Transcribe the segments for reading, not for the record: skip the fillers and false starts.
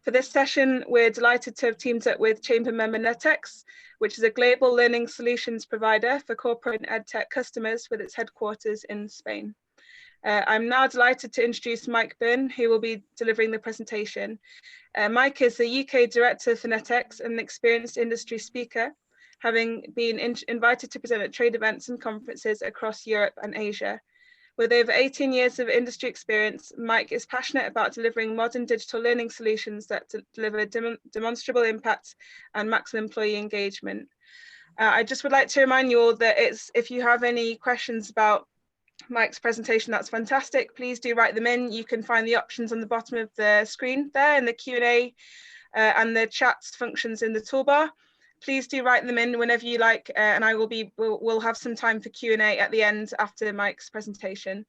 For this session, we're delighted to have teamed up with Chamber member NetX, which is a global learning solutions provider for corporate and EdTech customers with its headquarters in Spain. I'm now delighted to introduce Mike Byrne, who will be delivering the presentation. Mike is the UK Director for NetX and an experienced industry speaker, having been invited to present at trade events and conferences across Europe and Asia. With over 18 years of industry experience, Mike is passionate about delivering modern digital learning solutions that deliver demonstrable impact and maximum employee engagement. I just would like to remind you all that if you have any questions about Mike's presentation, that's fantastic. Please do write them in. You can find the options on the bottom of the screen there in the Q&A and the chat functions in the toolbar. Please do write them in whenever you like, and we'll have some time for Q&A at the end after Mike's presentation.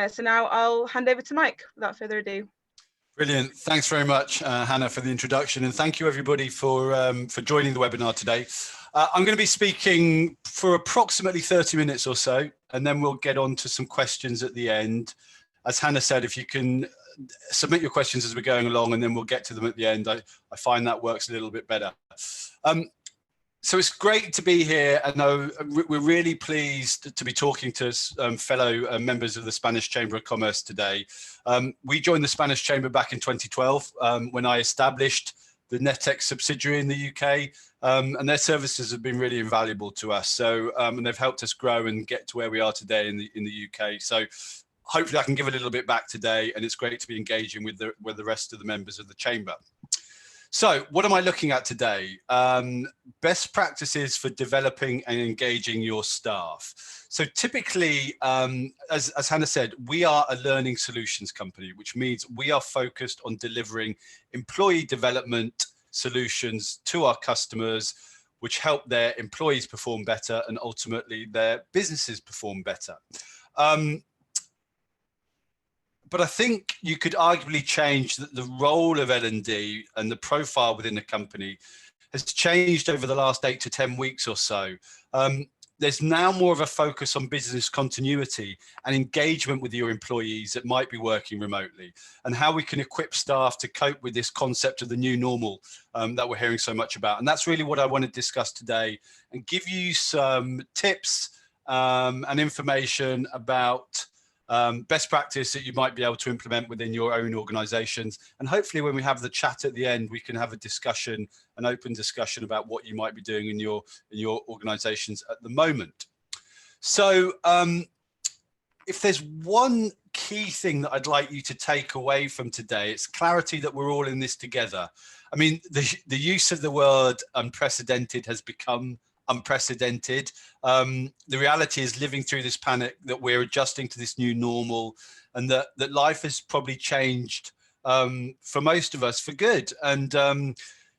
So now I'll hand over to Mike without further ado. Brilliant. Thanks very much, Hannah, for the introduction, and thank you everybody for joining the webinar today. I'm going to be speaking for approximately 30 minutes or so, and then we'll get on to some questions at the end. As Hannah said, if you can submit your questions as we're going along, and then we'll get to them at the end. I find that works a little bit better. So it's great to be here. I know we're really pleased to be talking to fellow members of the Spanish Chamber of Commerce today. We joined the Spanish Chamber back in 2012 when I established the NetX subsidiary in the UK, and their services have been really invaluable to us. So and they've helped us grow and get to where we are today in the UK. So hopefully I can give a little bit back today, and it's great to be engaging with the rest of the members of the Chamber. So what am I looking at today? Best practices for developing and engaging your staff. So typically, as Hannah said, we are a learning solutions company, which means we are focused on delivering employee development solutions to our customers, which help their employees perform better and ultimately their businesses perform better. But I think you could arguably change that the role of L&D and the profile within the company has changed over the last 8 to 10 weeks or so. There's now more of a focus on business continuity and engagement with your employees that might be working remotely, and how we can equip staff to cope with this concept of the new normal that we're hearing so much about. And that's really what I want to discuss today, and give you some tips and information about best practice that you might be able to implement within your own organizations. And hopefully when we have the chat at the end, we can have a discussion, an open discussion about what you might be doing in your organizations at the moment. So if there's one key thing that I'd like you to take away from today, it's clarity that we're all in this together. I mean, the use of the word unprecedented has become unprecedented. The reality is, living through this panic, that we're adjusting to this new normal, and that life has probably changed for most of us for good. And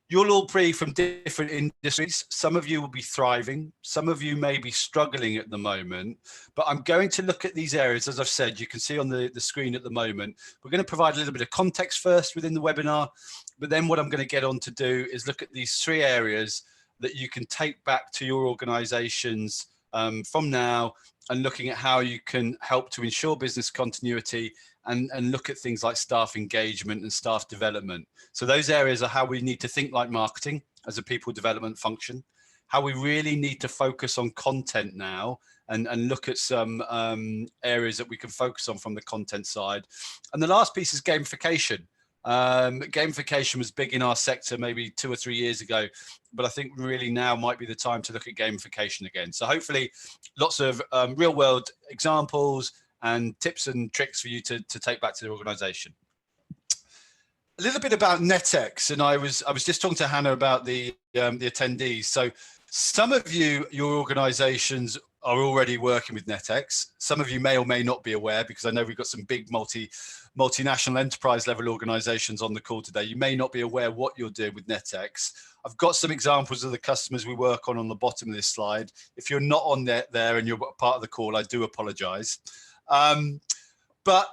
you'll all be from different industries. Some of you will be thriving. Some of you may be struggling at the moment. But I'm going to look at these areas, as I've said, you can see on the screen at the moment. We're going to provide a little bit of context first within the webinar. But then what I'm going to get on to do is look at these 3 areas that you can take back to your organizations from now, and looking at how you can help to ensure business continuity and look at things like staff engagement and staff development. So those areas are how we need to think like marketing as a people development function, how we really need to focus on content now and look at some areas that we can focus on from the content side. And the last piece is gamification. Gamification was big in our sector maybe 2 or 3 years ago, but I think really now might be the time to look at gamification again. So hopefully lots of real world examples and tips and tricks for you to take back to the organization. A little bit about NetX, and I was just talking to Hannah about the attendees. So some of you, your organizations are already working with NetX. Some of you may or may not be aware, because I know we've got some big multinational enterprise level organizations on the call today. You may not be aware what you're doing with NetX. I've got some examples of the customers we work on the bottom of this slide. If you're not on there and you're part of the call, I do apologize. But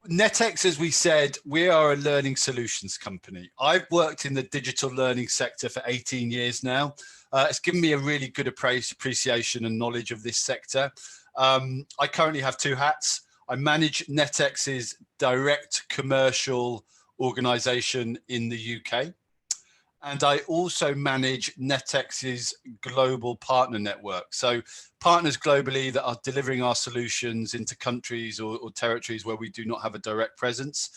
NetX, as we said, we are a learning solutions company. I've worked in the digital learning sector for 18 years now. It's given me a really good appreciation and knowledge of this sector. I currently have 2 hats. I manage NetX's direct commercial organization in the UK. And I also manage NetX's global partner network. So partners globally that are delivering our solutions into countries or territories where we do not have a direct presence.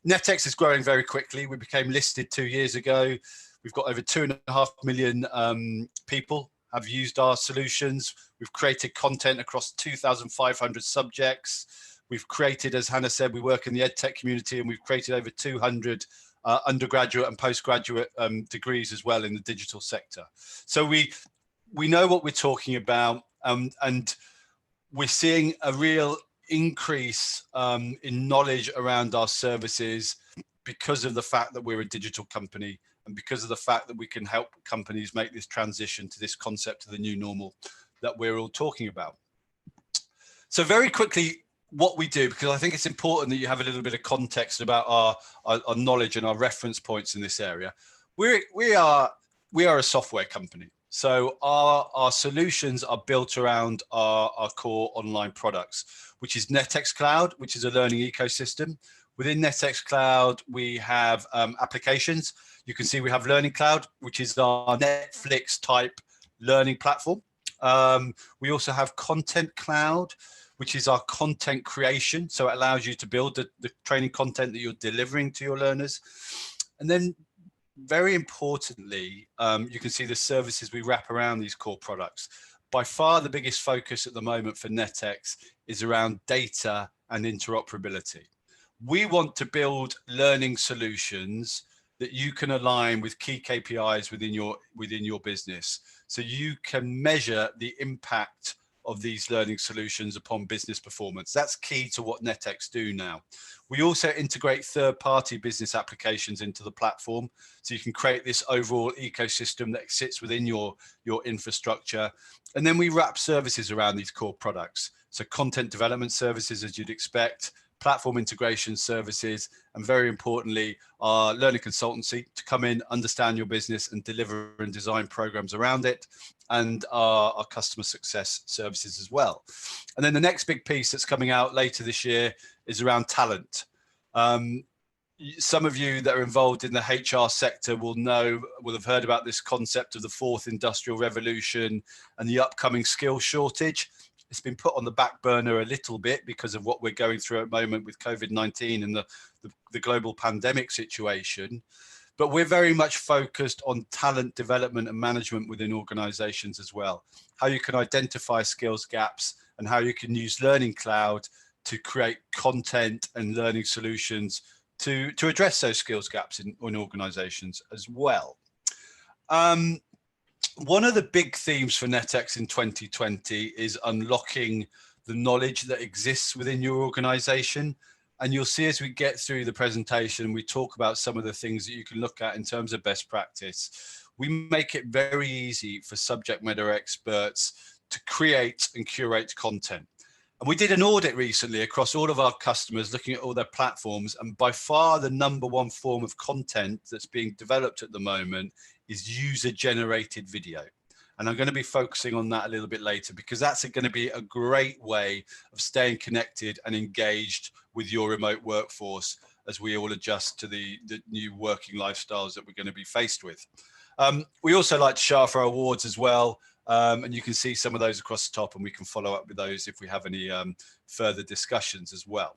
NetX is growing very quickly. We became listed 2 years ago. We've got over 2.5 million people have used our solutions. We've created content across 2,500 subjects. We've created, as Hannah said, we work in the EdTech community, and we've created over 200 undergraduate and postgraduate degrees as well in the digital sector. So we know what we're talking about, and we're seeing a real increase in knowledge around our services because of the fact that we're a digital company, and because of the fact that we can help companies make this transition to this concept of the new normal that we're all talking about. So very quickly, what we do, because I think it's important that you have a little bit of context about our knowledge and our reference points in this area. We are a software company. So our solutions are built around our core online products, which is NetX Cloud, which is a learning ecosystem. Within NetX Cloud, we have applications. You can see we have Learning Cloud, which is our Netflix type learning platform. We also have Content Cloud, which is our content creation. So it allows you to build the training content that you're delivering to your learners. And then very importantly, you can see the services we wrap around these core products. By far the biggest focus at the moment for NetX is around data and interoperability. We want to build learning solutions that you can align with key KPIs within your business, so you can measure the impact of these learning solutions upon business performance. That's key to what NetX do now. We also integrate third-party business applications into the platform, so you can create this overall ecosystem that sits within your infrastructure. And then we wrap services around these core products. So content development services, as you'd expect, platform integration services, and very importantly, our learning consultancy to come in, understand your business and deliver and design programs around it, and our customer success services as well. And then the next big piece that's coming out later this year is around talent. Some of you that are involved in the HR sector will have heard about this concept of the fourth industrial revolution and the upcoming skill shortage. It's been put on the back burner a little bit because of what we're going through at the moment with COVID-19 and the global pandemic situation. But we're very much focused on talent development and management within organizations as well. How you can identify skills gaps and how you can use Learning Cloud to create content and learning solutions to address those skills gaps in organizations as well. One of the big themes for NetX in 2020 is unlocking the knowledge that exists within your organization. And you'll see as we get through the presentation, we talk about some of the things that you can look at in terms of best practice. We make it very easy for subject matter experts to create and curate content. And we did an audit recently across all of our customers, looking at all their platforms, and by far the #1 form of content that's being developed at the moment is user-generated video. And I'm going to be focusing on that a little bit later, because that's going to be a great way of staying connected and engaged with your remote workforce as we all adjust to the new working lifestyles that we're going to be faced with. We also like to share our awards as well. And you can see some of those across the top, and we can follow up with those if we have any further discussions as well.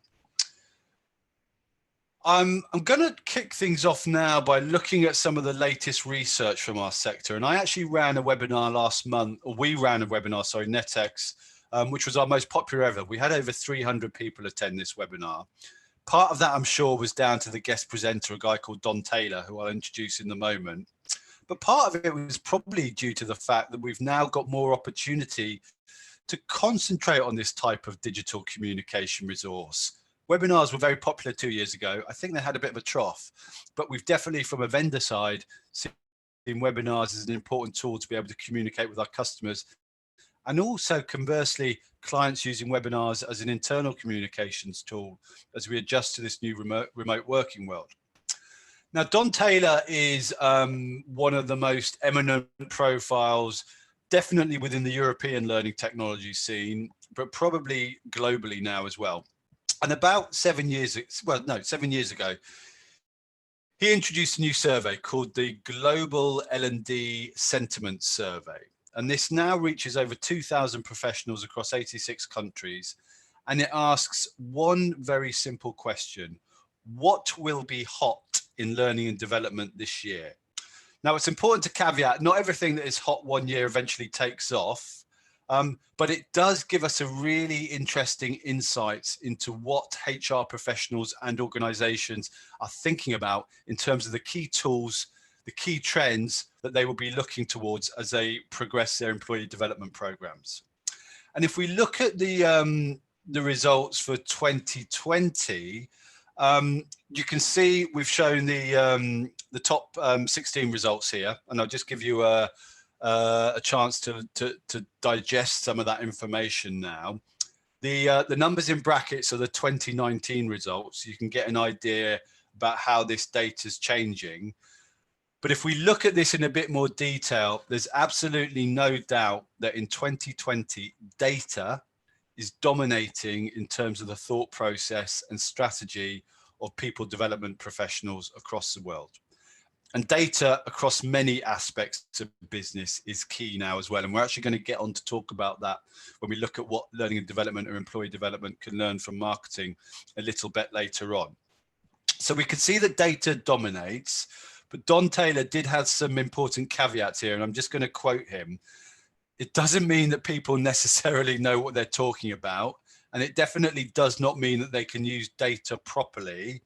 I'm going to kick things off now by looking at some of the latest research from our sector. And I actually ran a webinar last month, or we ran a webinar, sorry, NetX, which was our most popular ever. We had over 300 people attend this webinar. Part of that, I'm sure, was down to the guest presenter, a guy called Don Taylor, who I'll introduce in a moment. But part of it was probably due to the fact that we've now got more opportunity to concentrate on this type of digital communication resource. Webinars were very popular 2 years ago. I think they had a bit of a trough, but we've definitely, from a vendor side, seen webinars as an important tool to be able to communicate with our customers. And also, conversely, clients using webinars as an internal communications tool as we adjust to this new remote working world. Now, Don Taylor is one of the most eminent profiles, definitely within the European learning technology scene, but probably globally now as well. And about 7 years ago, he introduced a new survey called the Global L&D Sentiment Survey. And this now reaches over 2,000 professionals across 86 countries. And it asks one very simple question: what will be hot in learning and development this year? Now, it's important to caveat, not everything that is hot one year eventually takes off, but it does give us a really interesting insights into what HR professionals and organizations are thinking about in terms of the key tools, the key trends that they will be looking towards as they progress their employee development programs. And if we look at the results for 2020, you can see we've shown the top 16 results here, and I'll just give you a chance to digest some of that information now. The numbers in brackets are the 2019 results. You can get an idea about how this data is changing. But if we look at this in a bit more detail, there's absolutely no doubt that in 2020, data is dominating in terms of the thought process and strategy of people development professionals across the world. And data across many aspects of business is key now as well. And we're actually going to get on to talk about that when we look at what learning and development or employee development can learn from marketing a little bit later on. So we can see that data dominates, but Don Taylor did have some important caveats here, and I'm just going to quote him. It doesn't mean that people necessarily know what they're talking about, and it definitely does not mean that they can use data properly.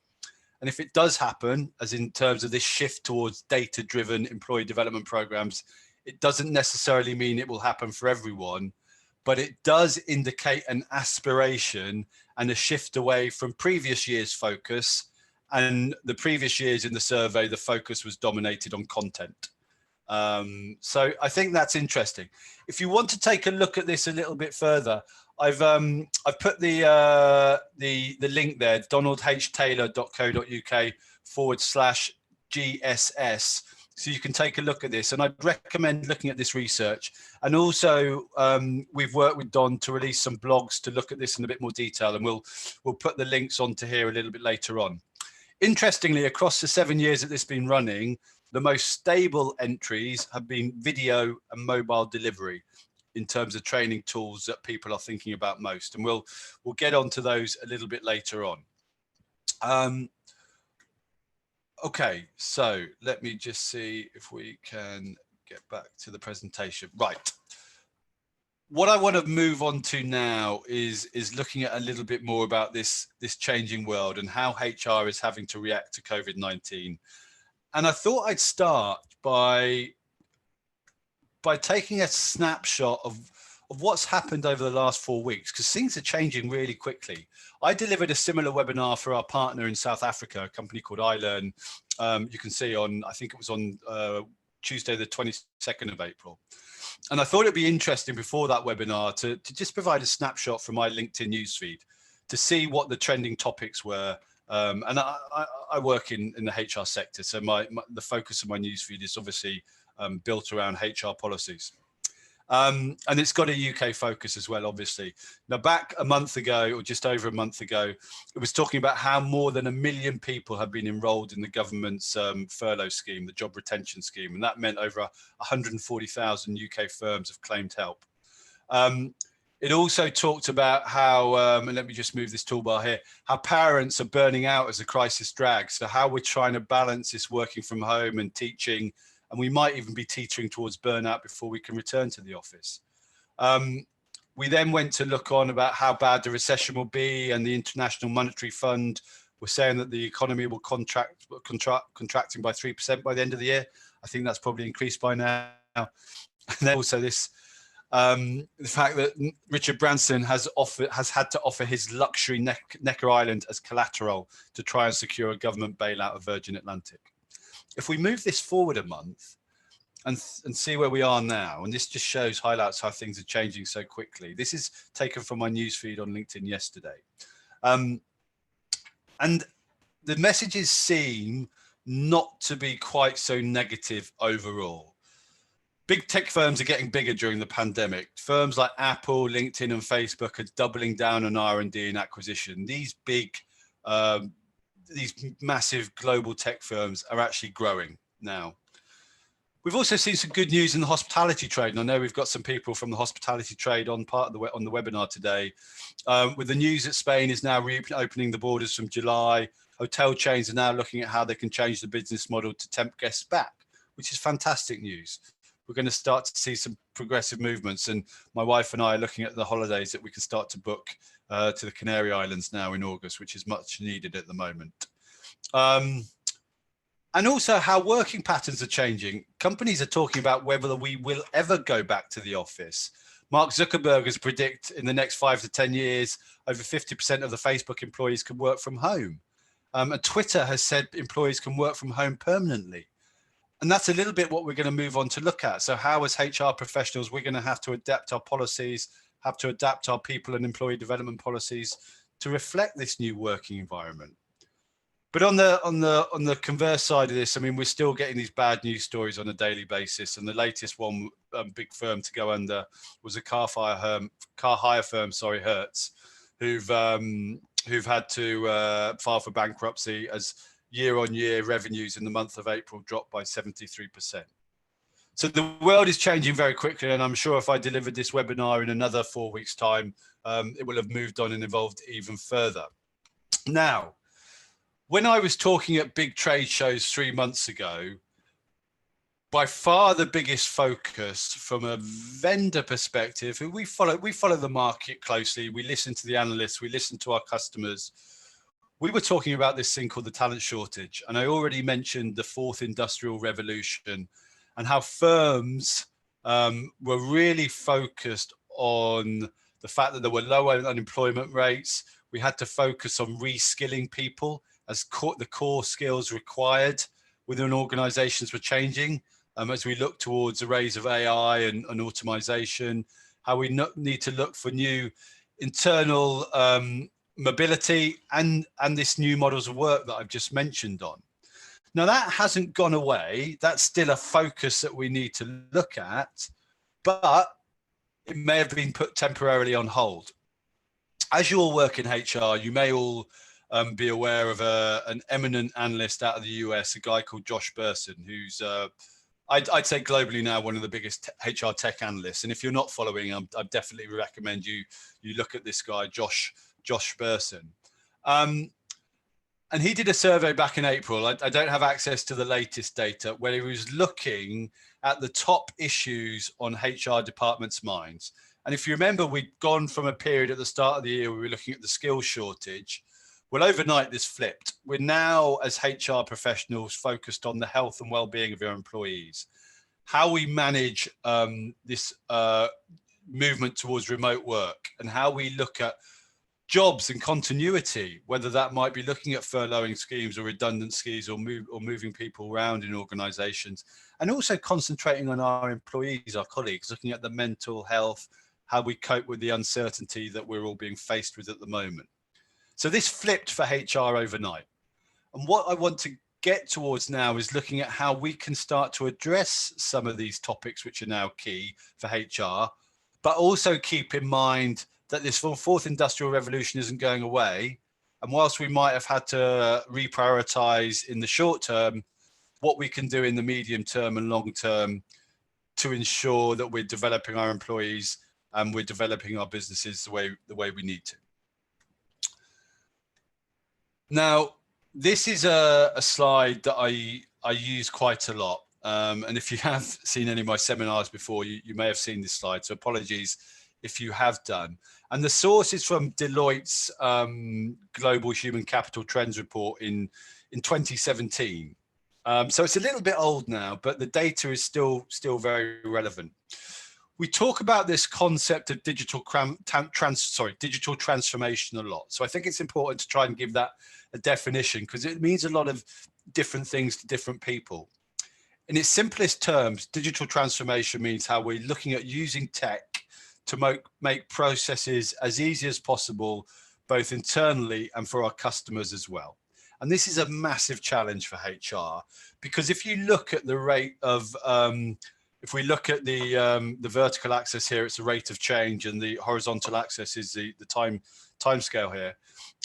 And if it does happen, as in terms of this shift towards data-driven employee development programs, it doesn't necessarily mean it will happen for everyone, but it does indicate an aspiration and a shift away from previous year's focus. And the previous years in the survey, the focus was dominated on content. So I think that's interesting. If you want to take a look at this a little bit further, I've put the link there, donaldhtaylor.co.uk/GSS, so you can take a look at this. And I'd recommend looking at this research. And also, we've worked with Don to release some blogs to look at this in a bit more detail, and we'll put the links onto here a little bit later on. Interestingly, across the 7 years that this has been running, the most stable entries have been video and mobile delivery in terms of training tools that people are thinking about most. And we'll get onto those a little bit later on. Okay, so let me just see if we can get back to the presentation. Right. What I want to move on to now is looking at a little bit more about this changing world and how HR is having to react to COVID-19. And I thought I'd start by taking a snapshot of what's happened over the last 4 weeks, because things are changing really quickly. I delivered a similar webinar for our partner in South Africa, a company called iLearn. You can see on, I think it was on Tuesday, the 22nd of April. And I thought it'd be interesting before that webinar to just provide a snapshot from my LinkedIn newsfeed to see what the trending topics were. And I work in the HR sector, so the focus of my newsfeed is obviously built around HR policies. And it's got a UK focus as well, obviously. Now, back a month ago, or just over a month ago, it was talking about how more than 1 million people have been enrolled in the government's furlough scheme, the job retention scheme. And that meant over 140,000 UK firms have claimed help. It also talked about how, and let me just move this toolbar here, how parents are burning out as the crisis drags. So how we're trying to balance this working from home and teaching, and we might even be teetering towards burnout before we can return to the office. We then went to look on about how bad the recession will be, and the International Monetary Fund were saying that the economy will contracting by 3% by the end of the year. I think that's probably increased by now. And then also this, the fact that Richard Branson has had to offer his luxury Necker Island as collateral to try and secure a government bailout of Virgin Atlantic. If we move this forward a month and see where we are now, and this just highlights how things are changing so quickly. This is taken from my newsfeed on LinkedIn yesterday. And the messages seem not to be quite so negative overall. Big tech firms are getting bigger during the pandemic. Firms like Apple, LinkedIn, and Facebook are doubling down on R&D and acquisition. These big these massive global tech firms are actually growing now. We've also seen some good news in the hospitality trade, and I know we've got some people from the hospitality trade on on the webinar today. With the news that Spain is now reopening the borders from July, hotel chains are now looking at how they can change the business model to tempt guests back, which is fantastic news. We're going to start to see some progressive movements, and my wife and I are looking at the holidays that we can start to book to the Canary Islands now in August, which is much needed at the moment. And also how working patterns are changing. Companies are talking about whether we will ever go back to the office. Mark Zuckerberg has predicted in the next 5 to 10 years, over 50% of the Facebook employees can work from home. And Twitter has said employees can work from home permanently. And that's a little bit what we're going to move on to look at. So how, as HR professionals, we're going to have to adapt our policies, have to adapt our people and employee development policies to reflect this new working environment. But on the converse side of this, I mean, we're still getting these bad news stories on a daily basis. And the latest one, big firm to go under, was a car hire firm, sorry, Hertz, who've had to file for bankruptcy as year-on-year revenues in the month of April dropped by 73%. So the world is changing very quickly, and I'm sure if I delivered this webinar in another 4 weeks' time, it will have moved on and evolved even further. Now, when I was talking at big trade shows 3 months ago, by far the biggest focus from a vendor perspective, we follow the market closely, we listen to the analysts, we listen to our customers. We were talking about this thing called the talent shortage, and I already mentioned the fourth industrial revolution and how firms were really focused on the fact that there were low unemployment rates. We had to focus on reskilling people as the core skills required within organizations were changing as we look towards arrays of AI and automation, how we need to look for new internal mobility and this new models of work that I've just mentioned on. Now that hasn't gone away. That's still a focus that we need to look at, but it may have been put temporarily on hold. As you all work in HR, you may all be aware of an eminent analyst out of the US, a guy called Josh Bersin, who's I'd say globally now one of the biggest HR tech analysts. And if you're not following, I definitely recommend you look at this guy, Josh Bersin. And he did a survey back in April. I don't have access to the latest data, where he was looking at the top issues on HR departments' minds. And if you remember, we'd gone from a period at the start of the year where we were looking at the skills shortage. Well, overnight this flipped. We're now, as HR professionals, focused on the health and well-being of your employees, how we manage this movement towards remote work, and how we look at jobs and continuity, whether that might be looking at furloughing schemes or redundant schemes or moving people around in organizations, and also concentrating on our employees, our colleagues, looking at the mental health, how we cope with the uncertainty that we're all being faced with at the moment. So this flipped for HR overnight. And what I want to get towards now is looking at how we can start to address some of these topics which are now key for HR, but also keep in mind that this fourth industrial revolution isn't going away. And whilst we might have had to reprioritize in the short term, what we can do in the medium term and long term to ensure that we're developing our employees and we're developing our businesses the way we need to. Now, this is a slide that I use quite a lot. And if you have seen any of my seminars before, you may have seen this slide. So apologies if you have done. And the source is from Deloitte's Global Human Capital Trends Report in 2017. So it's a little bit old now, but the data is still very relevant. We talk about this concept of digital transformation a lot. So I think it's important to try and give that a definition, because it means a lot of different things to different people. In its simplest terms, digital transformation means how we're looking at using tech to make processes as easy as possible, both internally and for our customers as well. And this is a massive challenge for HR, because if you look at the rate of, if we look at the vertical axis here, it's the rate of change, and the horizontal axis is the time scale here.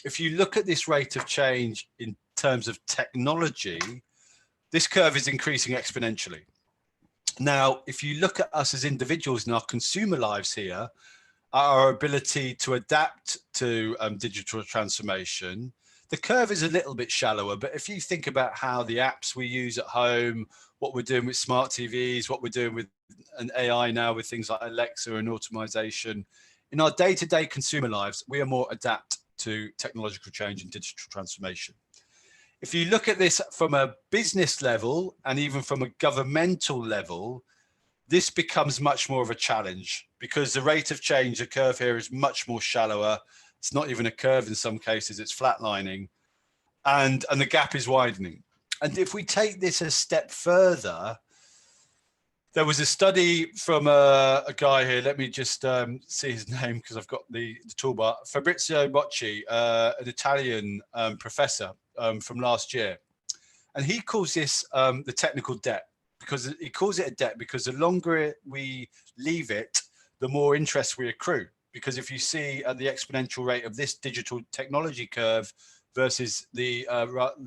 If you look at this rate of change in terms of technology, this curve is increasing exponentially. Now, if you look at us as individuals in our consumer lives here, our ability to adapt to digital transformation, the curve is a little bit shallower. But if you think about how the apps we use at home, what we're doing with smart TVs, what we're doing with an AI now with things like Alexa and automation, in our day-to-day consumer lives, we are more adapt to technological change and digital transformation. If you look at this from a business level and even from a governmental level, this becomes much more of a challenge because the rate of change, the curve here is much more shallower. It's not even a curve in some cases, it's flatlining, and the gap is widening. And if we take this a step further, there was a study from a guy here, let me just see his name because I've got the toolbar, Fabrizio Bocci, an Italian professor from last year. And he calls this the technical debt, because he calls it a debt because the longer we leave it, the more interest we accrue. Because if you see at the exponential rate of this digital technology curve versus the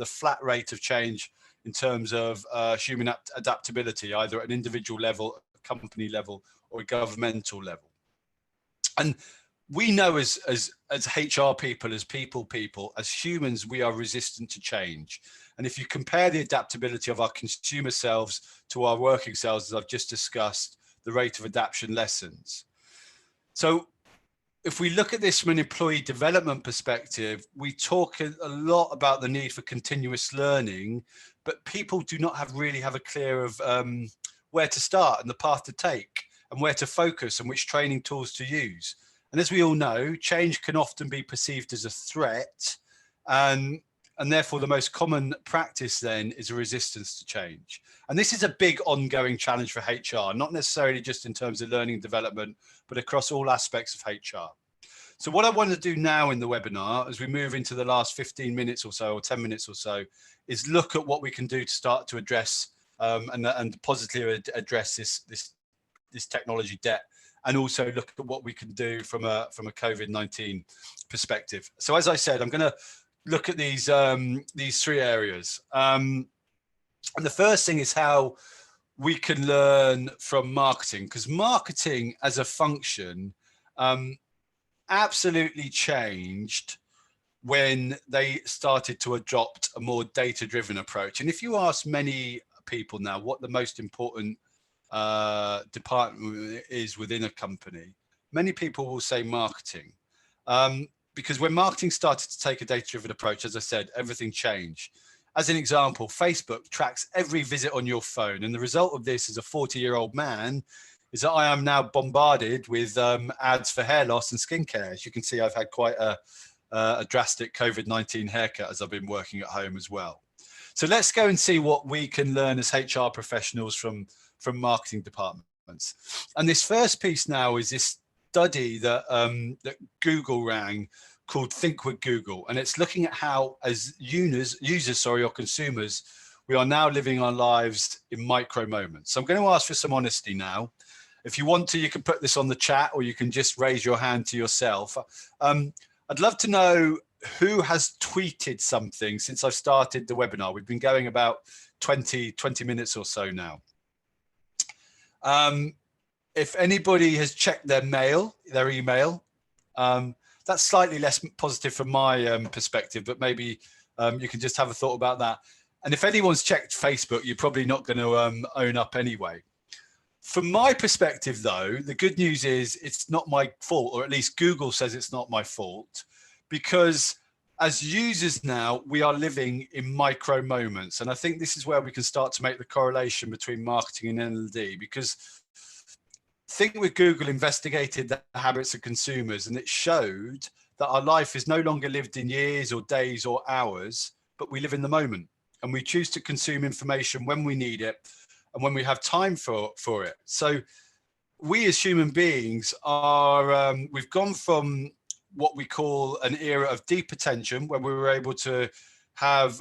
flat rate of change in terms of human adaptability, either at an individual level, a company level, or a governmental level. And we know as HR people, as people, as humans, we are resistant to change. And if you compare the adaptability of our consumer selves to our working selves, as I've just discussed, the rate of adaptation lessens. So if we look at this from an employee development perspective, we talk a lot about the need for continuous learning, but people do not really have a clear of where to start and the path to take and where to focus and which training tools to use. And as we all know, change can often be perceived as a threat, and therefore the most common practice then is a resistance to change. And this is a big ongoing challenge for HR, not necessarily just in terms of learning and development, but across all aspects of HR. So what I want to do now in the webinar, as we move into the last 15 minutes or so, or 10 minutes or so, is look at what we can do to start to address and positively address this technology debt, and also look at what we can do from a COVID-19 perspective. So as I said, I'm going to look at these three areas. And the first thing is how we can learn from marketing, because marketing as a function absolutely changed when they started to adopt a more data-driven approach. And if you ask many people now what the most important department is within a company, many people will say marketing. Because when marketing started to take a data-driven approach, as I said, everything changed. As an example, Facebook tracks every visit on your phone. And the result of this as a 40-year-old man is that I am now bombarded with ads for hair loss and skincare. As you can see, I've had quite a drastic COVID-19 haircut as I've been working at home as well. So let's go and see what we can learn as HR professionals from marketing departments. And this first piece now is this study that Google ran called Think with Google, and it's looking at how as users or consumers, we are now living our lives in micro moments. So I'm going to ask for some honesty now. If you want to, you can put this on the chat, or you can just raise your hand to yourself. I'd love to know who has tweeted something since I've started the webinar. We've been going about 20 minutes or so now. If anybody has checked their email, that's slightly less positive from my perspective, but maybe you can just have a thought about that. And if anyone's checked Facebook, you're probably not going to own up anyway. From my perspective, though, the good news is it's not my fault, or at least Google says it's not my fault, because as users now, we are living in micro moments. And I think this is where we can start to make the correlation between marketing and NLD, because Think with Google investigated the habits of consumers, and it showed that our life is no longer lived in years or days or hours, but we live in the moment, and we choose to consume information when we need it and when we have time for it. So we as human beings are, we've gone from what we call an era of deep attention, where we were able to have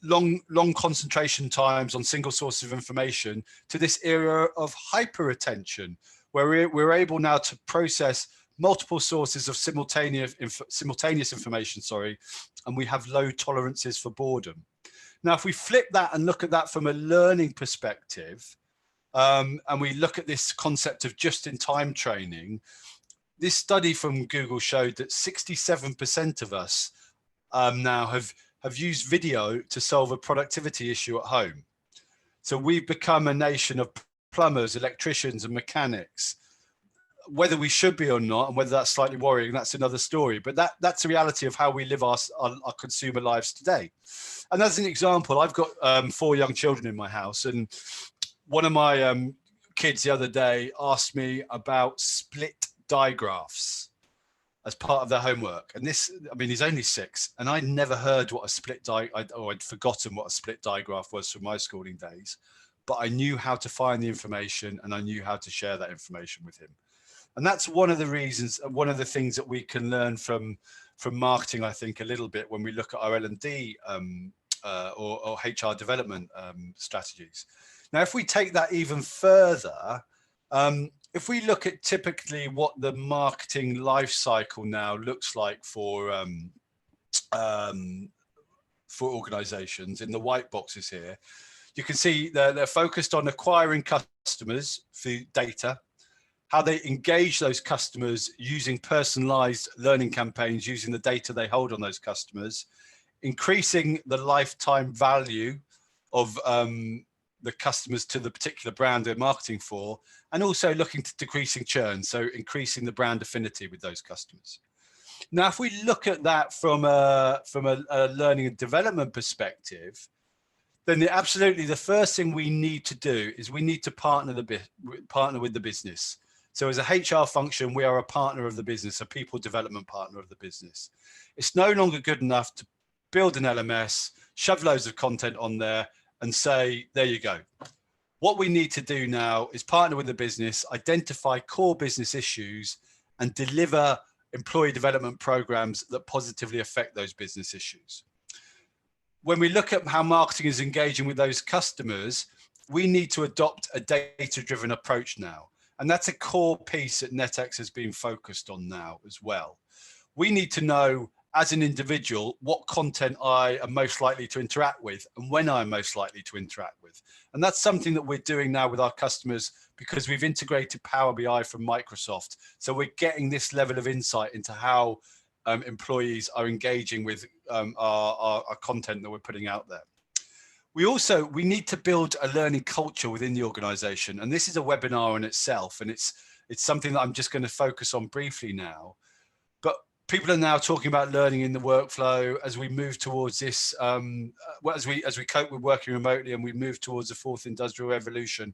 long concentration times on single sources of information, to this era of hyper attention, where we're able now to process multiple sources of simultaneous information, and we have low tolerances for boredom. Now, if we flip that and look at that from a learning perspective, and we look at this concept of just-in-time training, this study from Google showed that 67% of us now have used video to solve a productivity issue at home. So we've become a nation of plumbers, electricians, and mechanics. Whether we should be or not, and whether that's slightly worrying, that's another story. But that's the reality of how we live our consumer lives today. And as an example, I've got 4 young children in my house, and one of my kids the other day asked me about split digraphs as part of their homework. And this, I mean, he's only 6, and I'd never heard what a split I'd forgotten what a split digraph was from my schooling days, but I knew how to find the information and I knew how to share that information with him. And that's one of the reasons, one of the things that we can learn from marketing, I think, a little bit when we look at our L&D or HR development strategies. Now, if we take that even further, if we look at typically what the marketing life cycle now looks like for organizations in the white boxes here, you can see they're focused on acquiring customers through data, how they engage those customers using personalized learning campaigns, using the data they hold on those customers, increasing the lifetime value of the customers to the particular brand they're marketing for, and also looking to decreasing churn, so increasing the brand affinity with those customers. Now, if we look at that from a learning and development perspective, then absolutely the first thing we need to do is we need to partner with the business. So as a HR function, we are a partner of the business, a people development partner of the business. It's no longer good enough to build an LMS, shove loads of content on there and say, there you go. What we need to do now is partner with the business, identify core business issues, and deliver employee development programs that positively affect those business issues. When we look at how marketing is engaging with those customers, we need to adopt a data-driven approach now. And that's a core piece that NetX has been focused on now as well. We need to know as an individual what content I am most likely to interact with and when I'm most likely to interact with. And that's something that we're doing now with our customers because we've integrated Power BI from Microsoft. So we're getting this level of insight into how employees are engaging with our content that we're putting out there. We need to build a learning culture within the organization. And this is a webinar in itself. And it's something that I'm just going to focus on briefly now. But people are now talking about learning in the workflow as we move towards this, as we cope with working remotely and we move towards the 4th industrial revolution.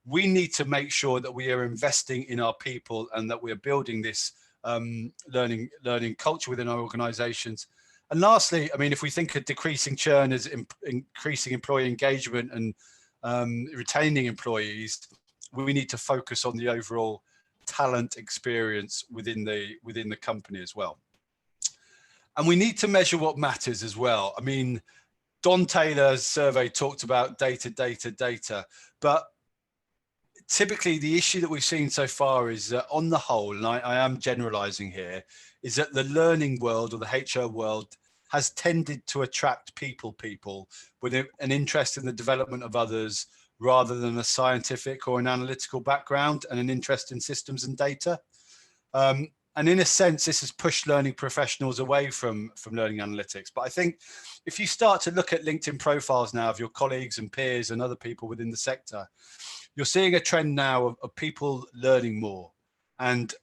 We need to make sure that we are investing in our people and that we are building this learning culture within our organizations. And lastly, I mean, if we think of decreasing churn as increasing employee engagement and retaining employees, we need to focus on the overall talent experience within the company as well. And we need to measure what matters as well. I mean, Don Taylor's survey talked about data, but typically the issue that we've seen so far is that on the whole, and I am generalizing here, is that the learning world or the HR world has tended to attract people with an interest in the development of others rather than a scientific or an analytical background and an interest in systems and data. And in a sense, this has pushed learning professionals away from learning analytics. But I think if you start to look at LinkedIn profiles now of your colleagues and peers and other people within the sector, you're seeing a trend now of people learning more. And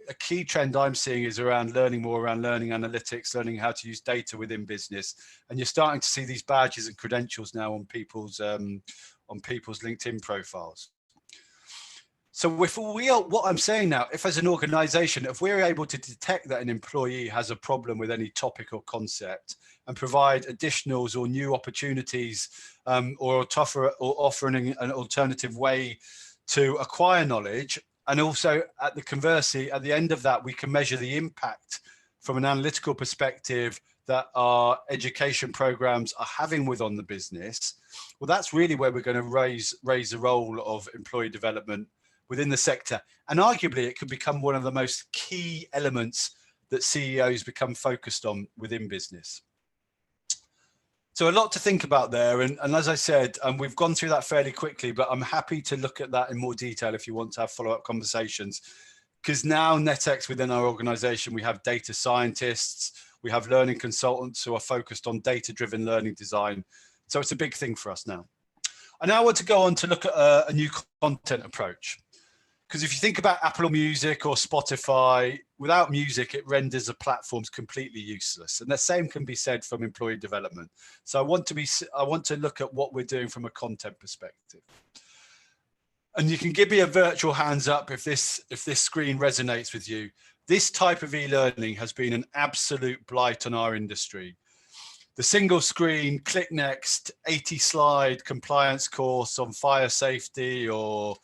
a key trend I'm seeing is around learning more around learning analytics, learning how to use data within business. And you're starting to see these badges and credentials now on people's LinkedIn profiles. So what I'm saying now, if as an organization, if we're able to detect that an employee has a problem with any topic or concept and provide additionals or new opportunities or offer an alternative way to acquire knowledge, and also at the conversely, at the end of that, we can measure the impact from an analytical perspective that our education programs are having on the business. Well, that's really where we're going to raise the role of employee development within the sector. And arguably it could become one of the most key elements that CEOs become focused on within business. So a lot to think about there. And as I said, we've gone through that fairly quickly, but I'm happy to look at that in more detail if you want to have follow-up conversations. Because now NetX within our organization, we have data scientists, we have learning consultants who are focused on data-driven learning design. So it's a big thing for us now. I now want to go on to look at a new content approach. Because if you think about Apple Music or Spotify, without music, it renders the platforms completely useless. And the same can be said from employee development. So I want to look at what we're doing from a content perspective. And you can give me a virtual hands up if this screen resonates with you. This type of e-learning has been an absolute blight on our industry. The single screen, click next, 80 slide compliance course on fire safety or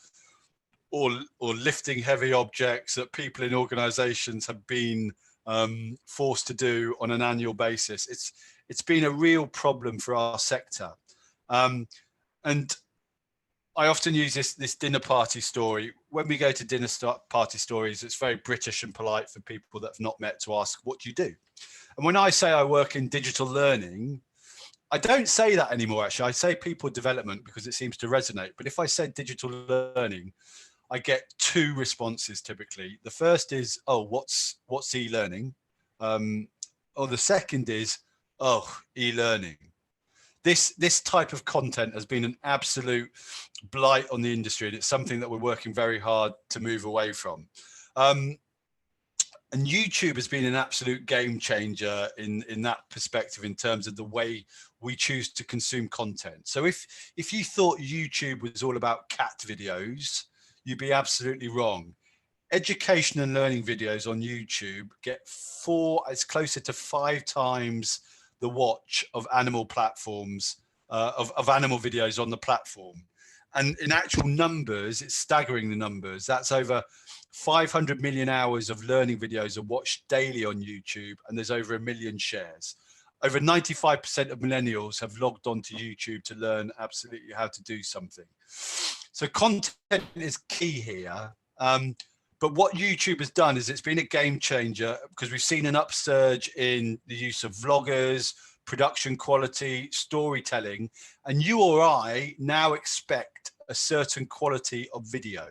lifting heavy objects that people in organizations have been forced to do on an annual basis. It's been a real problem for our sector. And I often use this dinner party story. When we go to dinner party stories, it's very British and polite for people that have not met to ask, what do you do? And when I say I work in digital learning, I don't say that anymore, actually. I say people development because it seems to resonate. But if I said digital learning, I get two responses typically. The first is, oh, what's e-learning? Or the second is, oh, e-learning. This type of content has been an absolute blight on the industry, and it's something that we're working very hard to move away from. And YouTube has been an absolute game changer in that perspective in terms of the way we choose to consume content. So if you thought YouTube was all about cat videos, you'd be absolutely wrong. Education and learning videos on YouTube get it's closer to 5 times the watch of animal platforms, of animal videos on the platform. And in actual numbers, it's staggering the numbers. That's over 500 million hours of learning videos are watched daily on YouTube, and there's over 1 million shares. Over 95% of millennials have logged onto YouTube to learn absolutely how to do something. So content is key here. But what YouTube has done is it's been a game changer because we've seen an upsurge in the use of vloggers, production quality, storytelling, and you or I now expect a certain quality of video.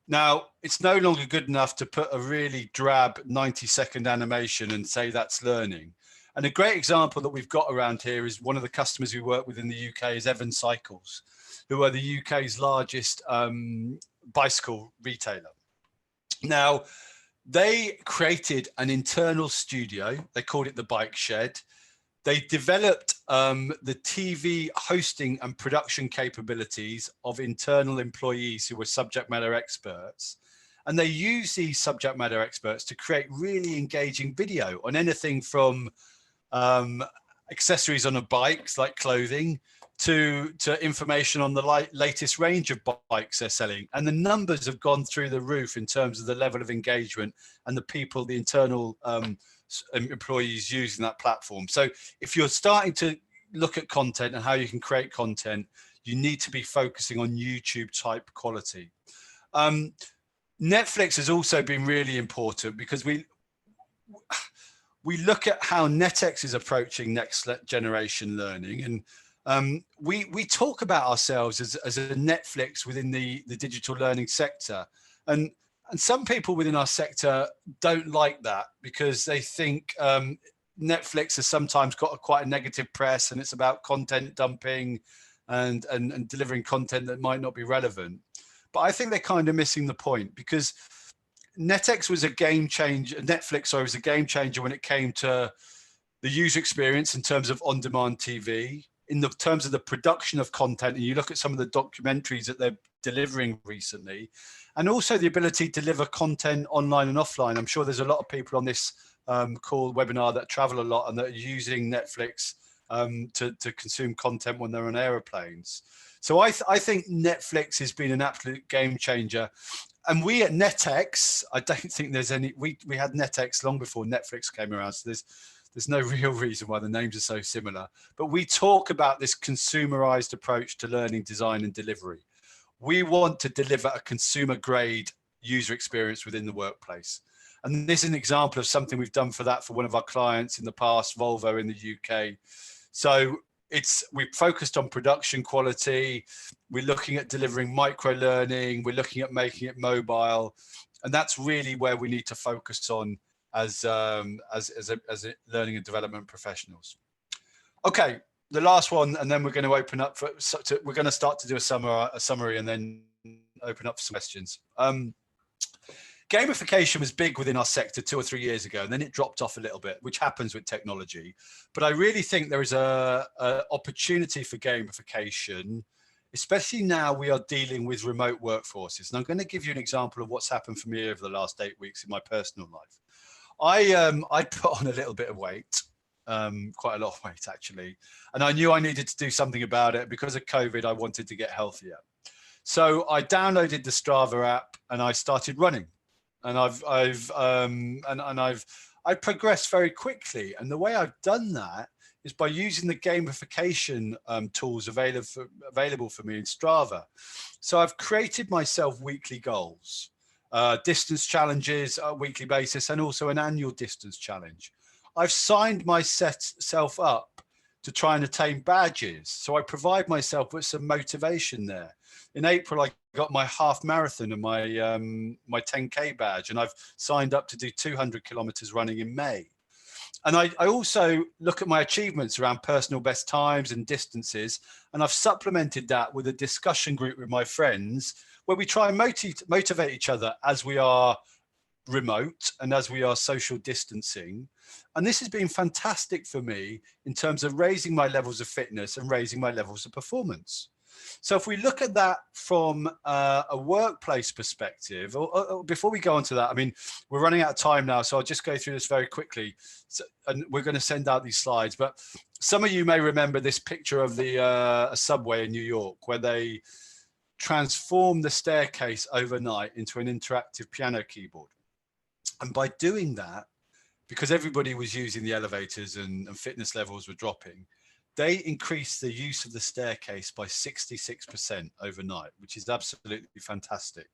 Now, it's no longer good enough to put a really drab 90-second animation and say that's learning. And a great example that we've got around here is one of the customers we work with in the UK is Evans Cycles, who are the UK's largest bicycle retailer. Now, they created an internal studio. They called it the Bike Shed. They developed the TV hosting and production capabilities of internal employees who were subject matter experts. And they use these subject matter experts to create really engaging video on anything from accessories on a bike, like clothing, to information on the latest range of bikes they're selling. And the numbers have gone through the roof in terms of the level of engagement and the people, the internal employees using that platform. So if you're starting to look at content and how you can create content, you need to be focusing on YouTube type quality. Netflix has also been really important because we look at how NetX is approaching next generation learning, and we talk about ourselves as a Netflix within the digital learning sector, and some people within our sector don't like that because they think Netflix has sometimes got quite a negative press, and it's about content dumping and delivering content that might not be relevant. But I think they're kind of missing the point, because NetX was a game changer. Netflix, sorry, was a game changer when it came to the user experience in terms of on-demand TV, in the terms of the production of content. And you look at some of the documentaries that they're delivering recently, and also the ability to deliver content online and offline. I'm sure there's a lot of people on this call webinar that travel a lot and that are using Netflix to consume content when they're on aeroplanes. So I think Netflix has been an absolute game changer. And we at NetX, I don't think there's any, we had NetX long before Netflix came around. So there's no real reason why the names are so similar. But we talk about this consumerized approach to learning, design and delivery. We want to deliver a consumer grade user experience within the workplace. And this is an example of something we've done for that for one of our clients in the past, Volvo in the UK. So we've focused on production quality. We're looking at delivering micro learning. We're looking at making it mobile. And that's really where we need to focus on as learning and development professionals. Okay, the last one, and then we're going to open up for, we're going to start to do a summary and then open up for some questions. Gamification was big within our sector 2 or 3 years ago, and then it dropped off a little bit, which happens with technology. But I really think there is a opportunity for gamification, especially now we are dealing with remote workforces. And I'm going to give you an example of what's happened for me over the last 8 weeks in my personal life. I put on a little bit of weight, quite a lot of weight actually, and I knew I needed to do something about it. Because of COVID, I wanted to get healthier. So I downloaded the Strava app and I started running. And I've progressed very quickly. And the way I've done that is by using the gamification tools available for me in Strava. So I've created myself weekly goals, distance challenges on a weekly basis, and also an annual distance challenge. I've signed myself up to try and attain badges. So I provide myself with some motivation there. In April, I got my half marathon and my 10K badge, and I've signed up to do 200 kilometers running in May. And I also look at my achievements around personal best times and distances, and I've supplemented that with a discussion group with my friends where we try and motivate each other as we are remote and as we are social distancing. And this has been fantastic for me in terms of raising my levels of fitness and raising my levels of performance. So if we look at that from a workplace perspective, or before we go on to that, I mean, we're running out of time now, so I'll just go through this very quickly. And we're going to send out these slides, but some of you may remember this picture of the subway in New York, where they transformed the staircase overnight into an interactive piano keyboard. And by doing that, because everybody was using the elevators and fitness levels were dropping, they increased the use of the staircase by 66% overnight, which is absolutely fantastic.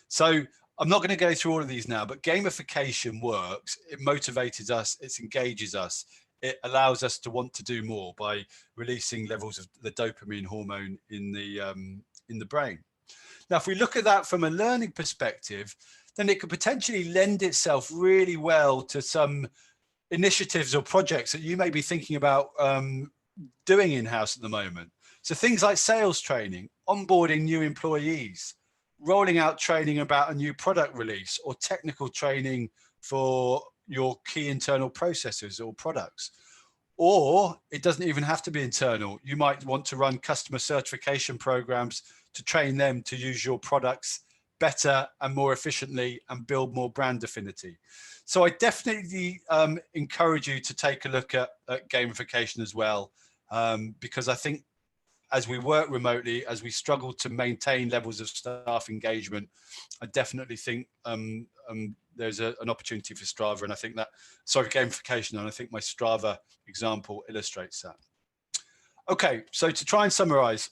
So I'm not going to go through all of these now, but gamification works. It motivates us. It engages us. It allows us to want to do more by releasing levels of the dopamine hormone in the brain. Now, if we look at that from a learning perspective, then it could potentially lend itself really well to some initiatives or projects that you may be thinking about doing in-house at the moment. So things like sales training, onboarding new employees, rolling out training about a new product release, or technical training for your key internal processes or products. Or it doesn't even have to be internal. You might want to run customer certification programs to train them to use your products better and more efficiently and build more brand affinity. So I definitely encourage you to take a look at gamification as well, because I think as we work remotely, as we struggle to maintain levels of staff engagement, I definitely think there's an opportunity for Strava, and I think that, sorry, gamification, and I think my Strava example illustrates that. Okay, so to try and summarize,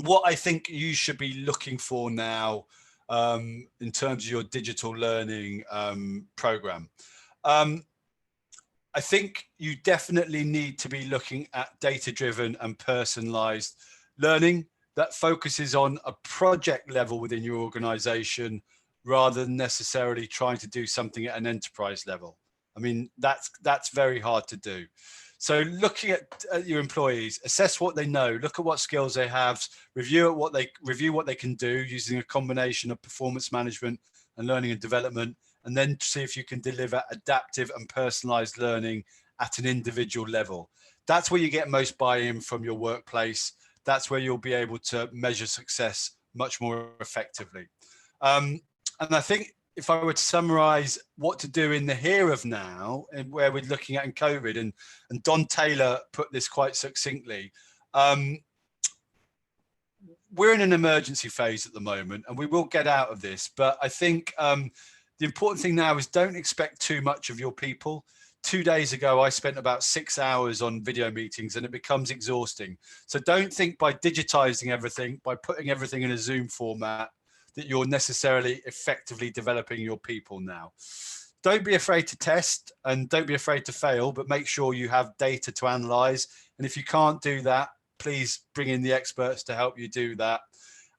what I think you should be looking for now in terms of your digital learning program. I think you definitely need to be looking at data-driven and personalized learning that focuses on a project level within your organization rather than necessarily trying to do something at an enterprise level. I mean, that's very hard to do. So looking at your employees, assess what they know, look at what skills they have, review what they can do using a combination of performance management and learning and development, and then see if you can deliver adaptive and personalized learning at an individual level. That's where you get most buy-in from your workplace. That's where you'll be able to measure success much more effectively. And I think if I were to summarize what to do in the here of now, and where we're looking at in COVID, and Don Taylor put this quite succinctly, we're in an emergency phase at the moment, and we will get out of this. But I think the important thing now is don't expect too much of your people. 2 days ago, I spent about 6 hours on video meetings, and it becomes exhausting. So don't think by digitizing everything, by putting everything in a Zoom format, that you're necessarily effectively developing your people now. Don't be afraid to test and don't be afraid to fail, but make sure you have data to analyze. And if you can't do that, please bring in the experts to help you do that.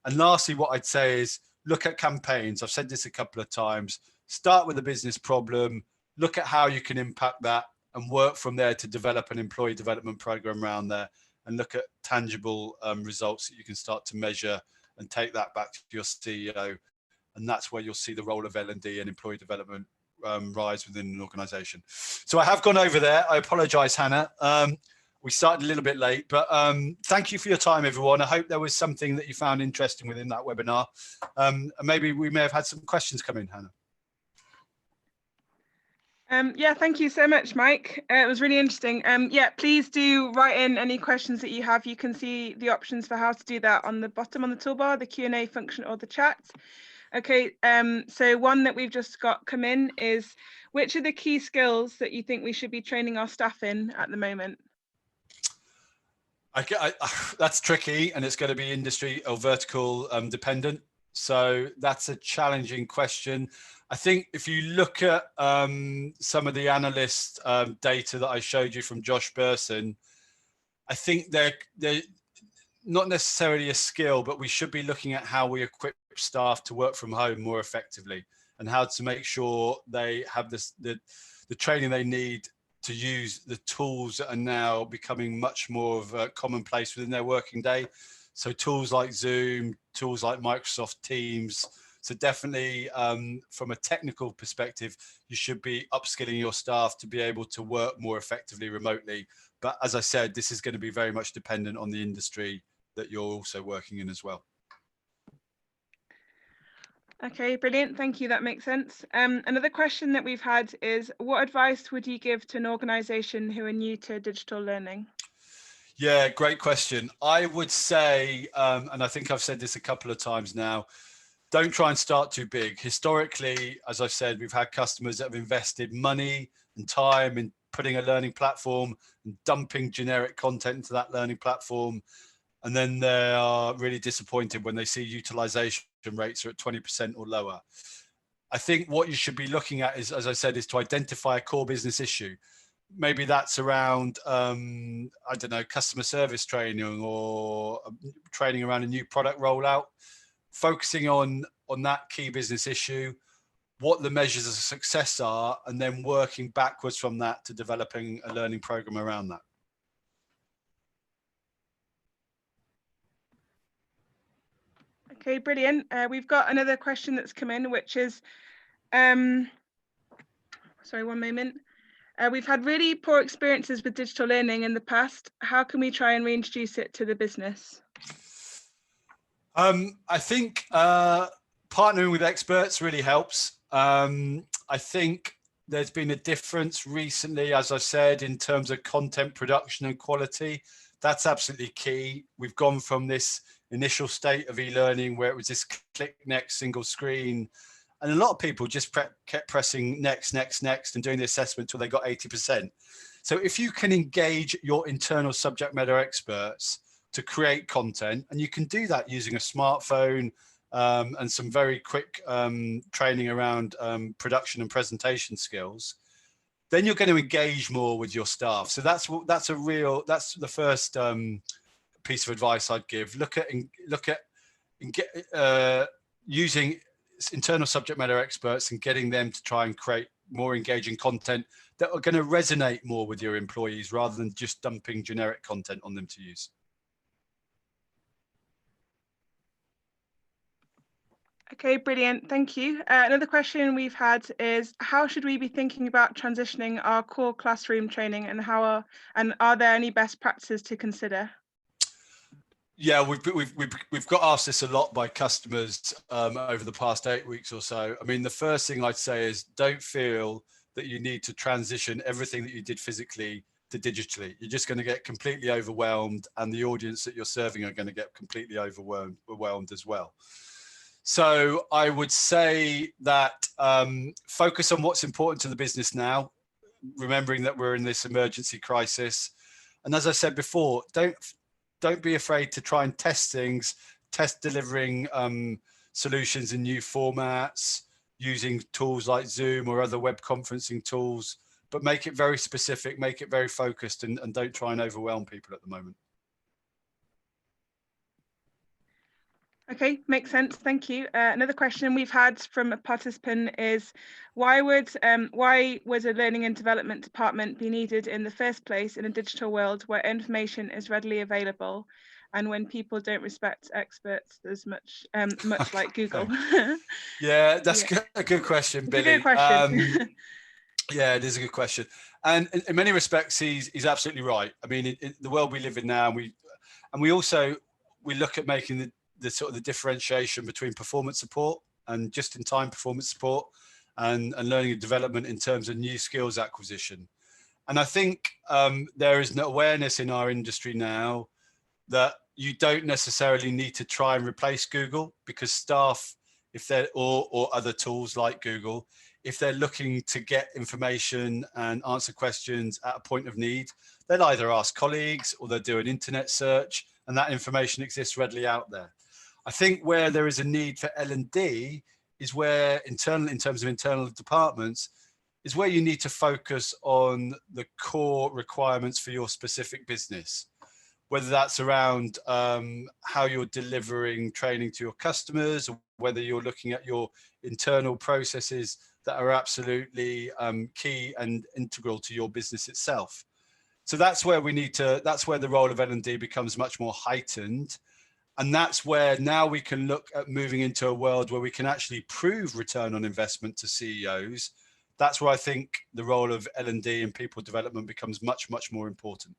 And lastly, what I'd say is look at campaigns. I've said this a couple of times. Start with a business problem, look at how you can impact that, and work from there to develop an employee development program around there, and look at tangible results that you can start to measure and take that back to your CEO. And that's where you'll see the role of L&D and employee development rise within an organization. So I have gone over there. I apologize, Hannah. We started a little bit late, but thank you for your time, everyone. I hope there was something that you found interesting within that webinar. And maybe we may have had some questions come in, Hannah. Yeah, thank you so much, Mike. It was really interesting. Yeah, please do write in any questions that you have. You can see the options for how to do that on the bottom on the toolbar, the Q&A function or the chat. Okay, so one that we've just got come in is, which are the key skills that you think we should be training our staff in at the moment? That's tricky, and it's going to be industry or vertical dependent. So that's a challenging question. I think if you look at some of the analyst data that I showed you from Josh Burson, I think they're not necessarily a skill, but we should be looking at how we equip staff to work from home more effectively, and how to make sure they have the training they need to use the tools that are now becoming much more of a commonplace within their working day. So tools like Zoom, tools like Microsoft Teams. So definitely from a technical perspective, you should be upskilling your staff to be able to work more effectively remotely. But as I said, this is going to be very much dependent on the industry that you're also working in as well. Okay, brilliant. Thank you. That makes sense. Another question that we've had is, what advice would you give to an organization who are new to digital learning? Yeah, great question. I would say, and I think I've said this a couple of times now, don't try and start too big. Historically, as I've said, we've had customers that have invested money and time in putting a learning platform and dumping generic content into that learning platform. And then they are really disappointed when they see utilization rates are at 20% or lower. I think what you should be looking at is, as I said, is to identify a core business issue. Maybe that's around, I don't know, customer service training or training around a new product rollout, focusing on that key business issue, what the measures of success are, and then working backwards from that to developing a learning program around that. Okay, brilliant. We've got another question that's come in, which is, sorry, one moment. We've had really poor experiences with digital learning in the past. How can we try and reintroduce it to the business? I think partnering with experts really helps. I think there's been a difference recently, as I said, in terms of content production and quality. That's absolutely key. We've gone from this initial state of e-learning where it was this click next single screen, and a lot of people just kept pressing next, next, next and doing the assessment till they got 80%. So if you can engage your internal subject matter experts to create content, and you can do that using a smartphone and some very quick training around production and presentation skills, then you're going to engage more with your staff. So that's the first piece of advice I'd give. Look at using internal subject matter experts and getting them to try and create more engaging content that are going to resonate more with your employees, rather than just dumping generic content on them to use. Okay, brilliant. Thank you. Another question we've had is, how should we be thinking about transitioning our core classroom training, and are there any best practices to consider? Yeah, we've got asked this a lot by customers over the past 8 weeks or so. I mean, the first thing I'd say is, don't feel that you need to transition everything that you did physically to digitally. You're just going to get completely overwhelmed, and the audience that you're serving are going to get completely overwhelmed as well. So I would say that focus on what's important to the business now. remembering that we're in this emergency crisis. And as I said before, don't be afraid to try and test things, test delivering solutions in new formats, using tools like Zoom or other web conferencing tools, but make it very specific, make it very focused, and don't try and overwhelm people at the moment. Okay, makes sense. Thank you. Another question we've had from a participant is, why would a learning and development department be needed in the first place in a digital world where information is readily available, and when people don't respect experts as much, much like Google? Yeah, that's a good question, Billy. It's a good question. Yeah, it is a good question, and in many respects, he's absolutely right. I mean, in the world we live in now, we look at making the sort of the differentiation between performance support and just-in-time performance support, and learning and development in terms of new skills acquisition. And I think there is an awareness in our industry now that you don't necessarily need to try and replace Google, because staff, if they're or other tools like Google, if they're looking to get information and answer questions at a point of need, they'll either ask colleagues or they'll do an internet search, and that information exists readily out there. I think where there is a need for L&D is where in terms of internal departments, is where you need to focus on the core requirements for your specific business, whether that's around how you're delivering training to your customers, or whether you're looking at your internal processes that are absolutely key and integral to your business itself. So that's where that's where the role of L&D becomes much more heightened. And that's where now we can look at moving into a world where we can actually prove return on investment to CEOs. That's where I think the role of L&D and people development becomes much, much more important.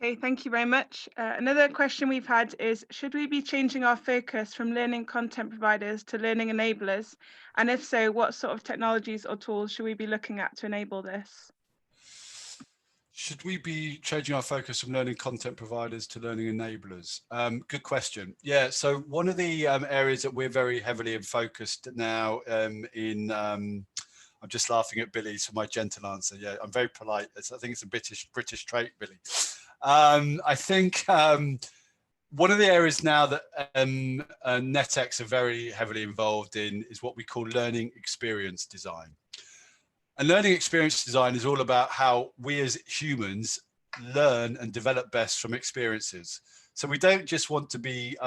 Okay, thank you very much. Another question we've had is, should we be changing our focus from learning content providers to learning enablers? And if so, what sort of technologies or tools should we be looking at to enable this? Should we be changing our focus from learning content providers to learning enablers? Good question. Yeah, so one of the areas that we're very heavily focused now I'm just laughing at Billy for my gentle answer. Yeah, I'm very polite. I think it's a British trait, Billy. I think one of the areas now that NetX are very heavily involved in is what we call learning experience design. And learning experience design is all about how we as humans learn and develop best from experiences. So we don't just want to be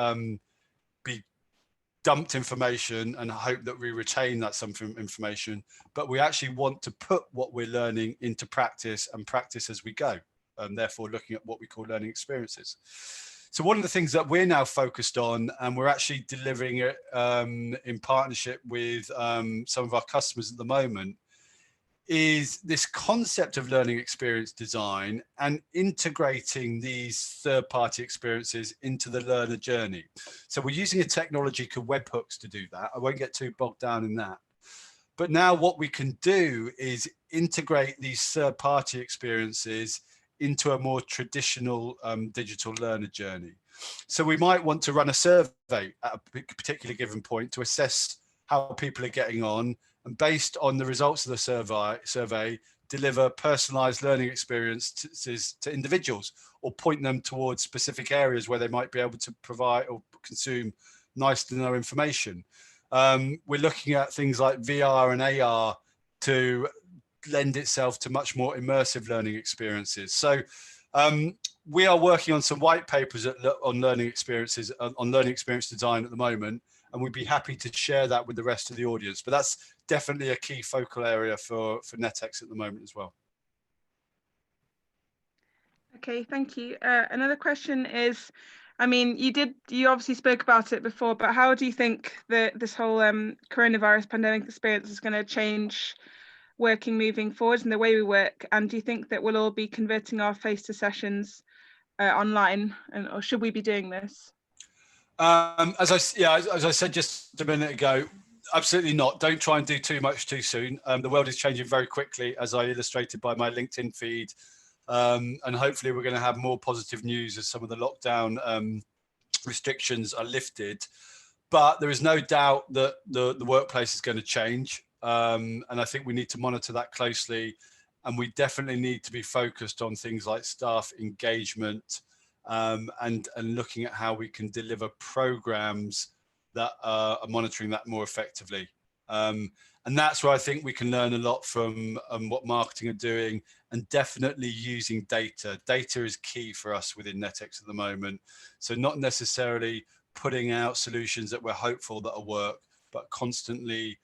dumped information and hope that we retain that some information, but we actually want to put what we're learning into practice and practice as we go. Therefore, looking at what we call learning experiences. So one of the things that we're now focused on, and we're actually delivering it in partnership with some of our customers at the moment, is this concept of learning experience design and integrating these third-party experiences into the learner journey. So we're using a technology called webhooks to do that. I won't get too bogged down in that. But now what we can do is integrate these third-party experiences into a more traditional digital learner journey. So we might want to run a survey at a particular given point to assess how people are getting on, and based on the results of the survey, deliver personalized learning experiences to individuals, or point them towards specific areas where they might be able to provide or consume nice to know information. We're looking at things like VR and AR to lend itself to much more immersive learning experiences. So we are working on some white papers on learning experiences, on learning experience design at the moment, and we'd be happy to share that with the rest of the audience. But that's definitely a key focal area for NetX at the moment as well. Okay, thank you. Another question is, I mean, you obviously spoke about it before, but how do you think that this whole coronavirus pandemic experience is going to change working moving forward and the way we work? And do you think that we'll all be converting our face-to sessions online, or should we be doing this? As I said just a minute ago, absolutely not. Don't try and do too much too soon. The world is changing very quickly, as I illustrated by my LinkedIn feed. And hopefully we're going to have more positive news as some of the lockdown restrictions are lifted. But there is no doubt that the workplace is going to change. and I think we need to monitor that closely. And we definitely need to be focused on things like staff engagement, and looking at how we can deliver programs that are monitoring that more effectively. And that's where I think we can learn a lot from what marketing are doing, and definitely using data. Data is key for us within NetX at the moment. So not necessarily putting out solutions that we're hopeful that will work, but constantly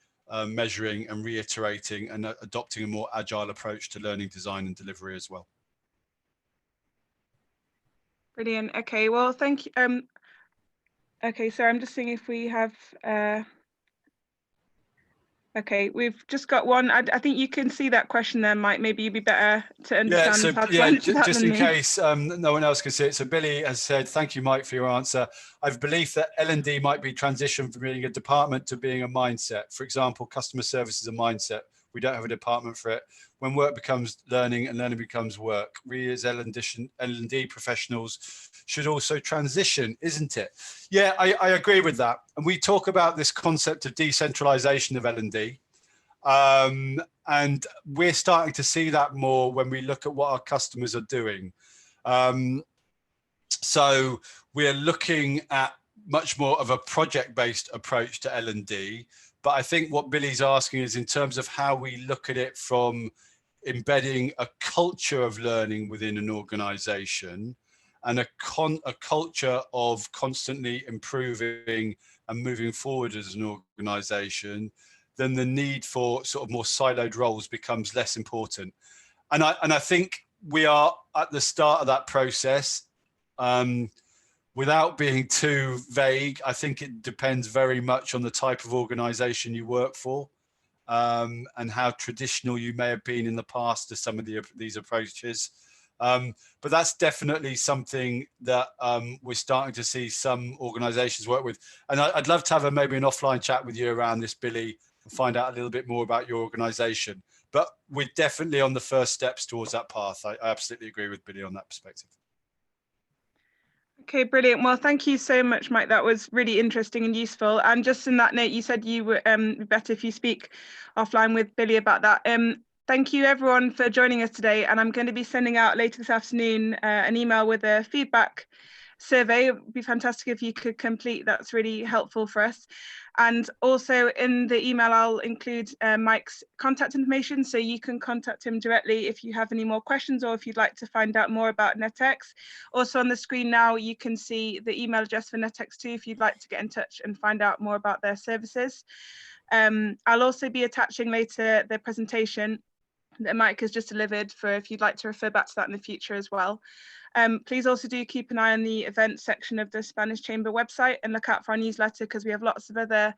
measuring and reiterating and adopting a more agile approach to learning, design and delivery as well. Brilliant. Okay, well, thank you. Okay, so I'm just seeing if we have okay, we've just got one. I think you can see that question there, Mike. Maybe you'd be better to understand how to answer that just than in me. case no one else can see it. So Billy has said, thank you, Mike, for your answer. I've believed that L&D might be transitioned from being a department to being a mindset. For example, customer service is a mindset. We don't have a department for it. When work becomes learning and learning becomes work, we as L&D professionals should also transition, isn't it? Yeah, I agree with that. And we talk about this concept of decentralization of L&D. And we're starting to see that more when we look at what our customers are doing. So we're looking at much more of a project-based approach to L&D. But I think what Billy's asking is in terms of how we look at it from embedding a culture of learning within an organization, and a culture of constantly improving and moving forward as an organization, then the need for sort of more siloed roles becomes less important. And I think we are at the start of that process. Without being too vague, I think it depends very much on the type of organization you work for, and how traditional you may have been in the past to some of these approaches. But that's definitely something that we're starting to see some organizations work with. And I'd love to have maybe an offline chat with you around this, Billy, and find out a little bit more about your organization. But we're definitely on the first steps towards that path. I absolutely agree with Billy on that perspective. Okay, brilliant. Well, thank you so much, Mike. That was really interesting and useful. And just in that note, you said you were better if you speak offline with Billy about that. Thank you, everyone, for joining us today. And I'm going to be sending out later this afternoon an email with a feedback survey. It would be fantastic if you could complete. That's really helpful for us. And also in the email, I'll include Mike's contact information, so you can contact him directly if you have any more questions or if you'd like to find out more about NetX. Also on the screen now, you can see the email address for NetX too, if you'd like to get in touch and find out more about their services. I'll also be attaching later the presentation that Mike has just delivered for if you'd like to refer back to that in the future as well. Please also do keep an eye on the events section of the Spanish Chamber website and look out for our newsletter, because we have lots of other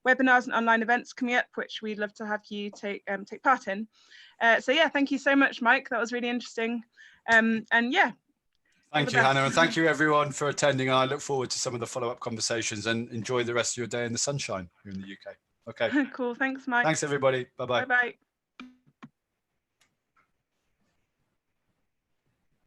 webinars and online events coming up, which we'd love to have you take part in. So yeah, thank you so much, Mike. That was really interesting. And yeah. Thank you, Hannah, and thank you everyone for attending. I look forward to some of the follow-up conversations, and enjoy the rest of your day in the sunshine here in the UK. Okay. Cool. Thanks, Mike. Thanks, everybody. Bye-bye. Bye-bye.